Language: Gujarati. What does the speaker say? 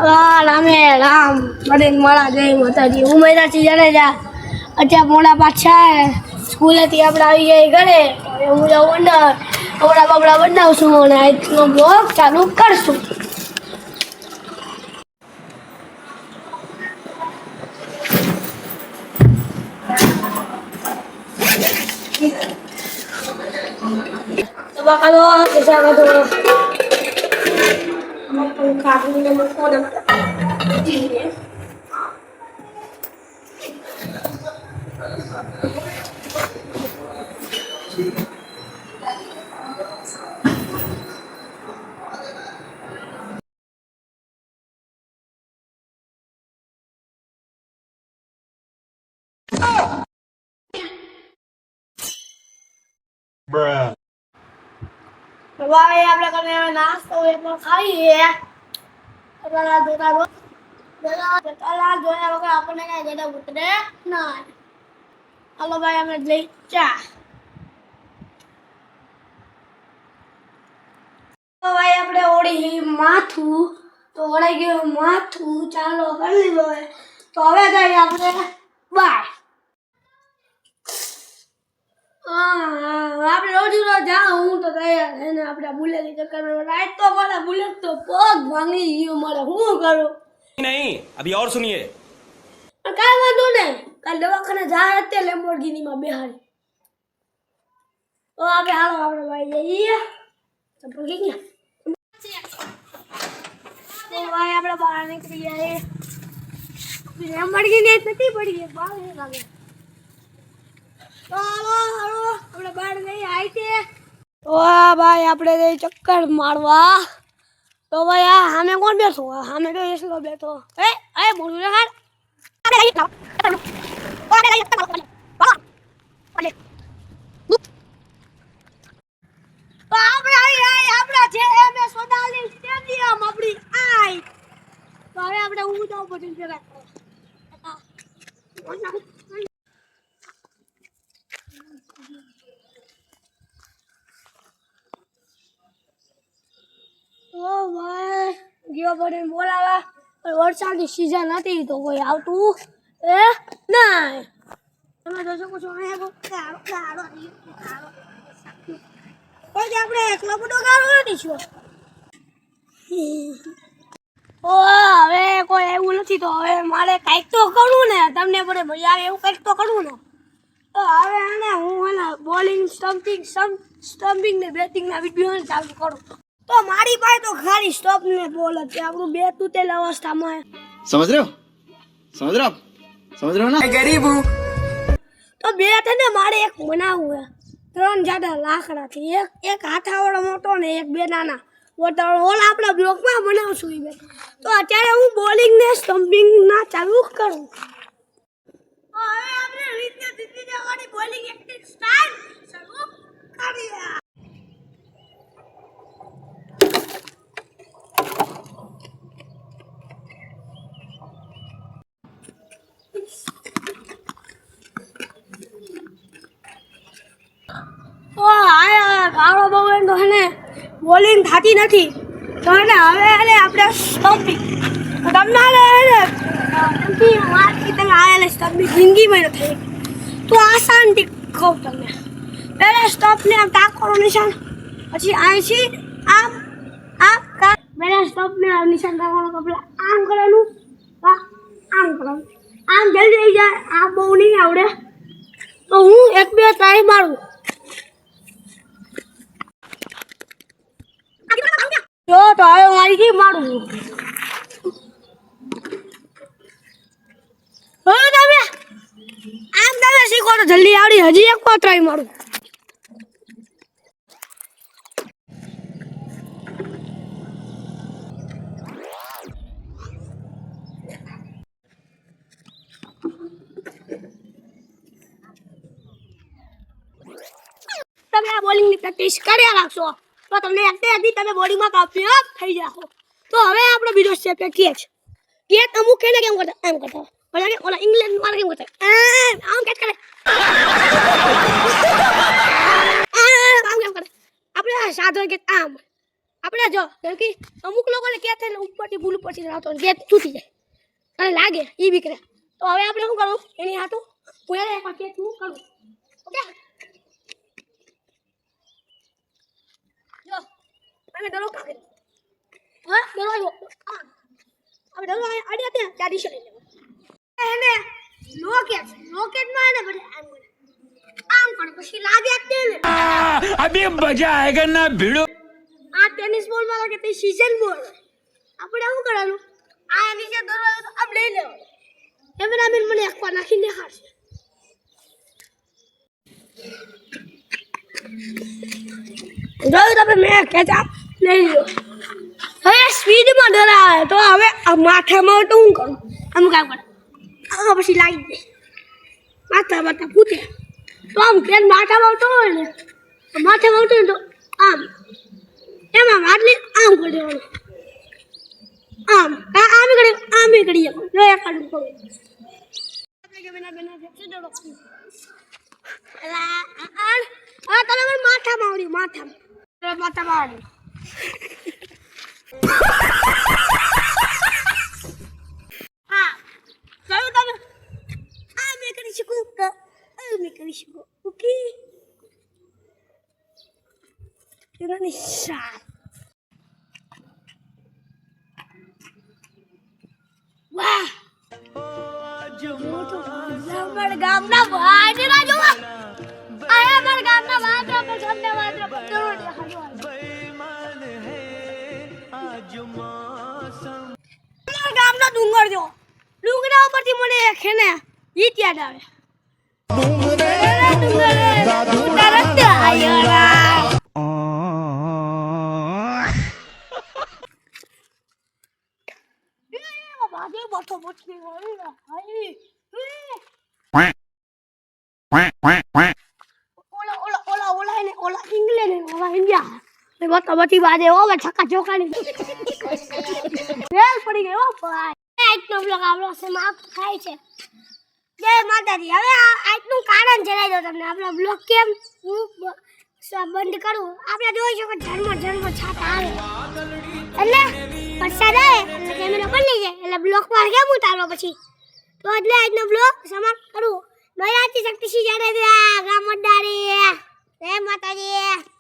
રામે રામ બને મળા જય માતાજી ઉમેરાથી જડેજા અત્યારે મોડા પાછા સ્કૂલેથી આપણે આવી જાય ઘરે હું જાઉં અંદર કપડા બપડા બનાવશું અને આજનો બ્લોગ ચાલુ કરશું. તો બાકાલો કેસા કાઢો કાઢીને મૂકો ને Bruh. ભાઈ આપણે કને નાસ્તો એ પણ ખાઈએ તલા જોયા વગર આપણને કઈ ગડા ઉતરે ના. હાલો ભાઈ અમે લઈ ચા તો ભાઈ આપણે ઓળી માથું તો ઓળાઈ ગયું માથું ચાલો કરી લીધો તો હવે જઈએ આપણે બાય. આપણે રોજ જાઉં હું તો તૈયાર થઈને આપણે બુલેટની ચક્કરમાં રાઈટ તો મળે બુલેટ તો પગ ભાંગી ગયો મળે શું કરું नहीं अभी और सुनिए કાંઈ વાંધો નહીં કાલ દવાખાને જાય તે લેમ્બોર્ગિનીમાં બેહાડી તો આપણે હાલો આપણે ભાઈ જઈએ ચપ્પલ કઈ ગયા તો ભાઈ આપણે બહાર નીકળી જાય લેમ્બોર્ગિની નથી પડી ગઈ બહાર લાગે તો હાલો હાલો આપણે બહાર જઈએ આવી છે તો ભાઈ આપણે જઈ ચક્કર મારવા તો ભાઈ આ સામે કોણ બેઠો સામે તો એસલો બેઠો એ બોલું રે હાર આપણા જે એમએસ સોડાલી સ્ટેડિયમ આપણી આઈ તો હવે આપણે ઊભું જવું પડે જરા ઓ ભાઈ ગયો પડે બોલાવા પણ વરસાદની સિઝન હતી તો કોઈ આવતું એ નહીં તમે જોઈ શકો છો કોઈ આપણે ક્લબનો ગાળો નથી છો ઓ હવે કોઈ એવું નથી તો હવે મારે કંઈક તો કરવું ને તમને પડે મજા આવે એવું કંઈક તો કરવું ને તો હવે આને હું બોલિંગ સ્ટમ્પિંગ ને બેટિંગના વિડીયો ચાલુ કરું તો મારી પાસે તો ખાલી સ્ટોપ ને બોલ છે આપણું બે તૂટેલ અવસ્થામાં समझ रहे हो ना गरीब हूँ તો બે છે ને મારે એક બનાવવું હે 3 જાડા લાકડાથી એક હાથાવાળો મોટો ને એક બે નાના ઓલા આપણે બ્લોકમાં બનાવશું એ બે તો અત્યારે હું બોલિંગ ને સ્ટમ્પિંગ ના ચાલુ કરું તો હવે આપણે રીતને દીદી જવાની બોલિંગ એક્ટિંગ સ્ટાઇલ ચાલુ કરીએ. ગાળો બહુ તો એને બોલિંગ થતી નથી તો એને હવે એને આપણે સ્ટમ્પિંગ તમને મારથી તમે આવેલા સ્ટમ્પિંગ જિંદગીમાં નથી તો આસાનથી કહું તમને પહેલાં સ્ટમ્પને આમ તાકવાનો નિશાન પછી અહીંથી આમ આમ પહેલાં સ્ટમ્પને નિશાન તાકવાનું તો પેલા આમ કરવાનું આમ કરવાનું આમ જલ્દી થઈ જાય આમ બહુ નહીં આવડે તો હું એક બે ટ્રાય મારું જો તો હવે મારી મારું તમે આમ તમે શીખો તો જલ્દી આવડી હજી એક વાર ટ્રાય મારું તમે આ બોલિંગની પ્રેક્ટિસ કર્યા રાખશો તો તમને એકથી તમે બોડીમાં કામયાબ થઈ જાઓ તો હવે આપણો બીજો સ્ટેપ છે કેચ અમુક એને કેમ કરતા એમ કરતા ઓલા ઇંગ્લેન્ડ વાળા કેમ કરતા આમ કેચ કરે આમ કેમ કરે આપણે સાધો કે આમ આપણે જો કારણ કે અમુક લોકોને ક્યાં થાય ઉપરથી ભૂલ ઉપરથી આવતો ને ગેસ તૂટી જાય અને લાગે એ બીકરે તો હવે આપણે શું કરવું એની હાથું પૂરા એક વખત હું કરું ઓકે જો અમે દરો કાકે હા દરો આવ્યો હવે દરો આડી હતી ત્યાં દિશા લઈ લેવો એને લોકેટ માં ને બધે આમ કરે પછી લાગે જ ને अभी मजा आएगा ना भिड़ो આ ટેનિસ બોલ માં લાગે તે સીઝન બોલ આપણે શું કરવાનું આ નીચે દરવાજો તો આમ લઈ લેવાનો એમના બેન મને એકવાર નાખીને દેખાડશે જોયું તમે મેં કેચા લઈ લો હવે સ્પીડમાં ડરાવે તો હવે આ માથામાં તો શું કરું આમ કામ કરે આ પછી લાગી દે માથા પૂછે તો આમ ટ્રેન માથામાં આવતો હોય ને માથામાં આવતો હોય તો આમ એમાં આટલી આમ કરી દેવાનું આમ આમ કરી જો એક કાઢું કહું આપણે કે બેના સીધો ડોક્ટર આ તમે મને માથામાં આવડી માથામાં આવડી હા જોયું તમે આ મેં કરી શકું તો મેં કરી શકું ઓકે એનાની સાત વાહ અમારા ગામના વાજરા જોવા આયા અમારા ગામના વાજરા પર છંડે વાજરા પર દરોડ અમારા ગામના ડુંગર જો ડુંગરા ઉપરથી મને એક હે ને ગીત યાદ આવે ઓલા ઇંગ્લેન્ડ ઓલા ઇન્ડિયા બતી બાજે ઓ છક્કા ચોકાની રેલ પડી ગઈ ઓ ભાઈ આજનો બ્લોગ આપણો સમાપ્ત થાય છે જય માતાજી હવે આજનું કારણ જણાવી દો તમને આપણો બ્લોગ કેમ બંધ કરું આપણે જોઈ શકો જન્મ છાતા આવે એટલે વરસાદ આવે એટલે કેમેરા બદલી જાય એટલે બ્લોગ પર કેમ ઉતારો પછી તો એટલે આજનો બ્લોગ સમાપ્ત કરું મારી શક્તિસિંહ જાડેજા ગામ મડારી જય માતાજી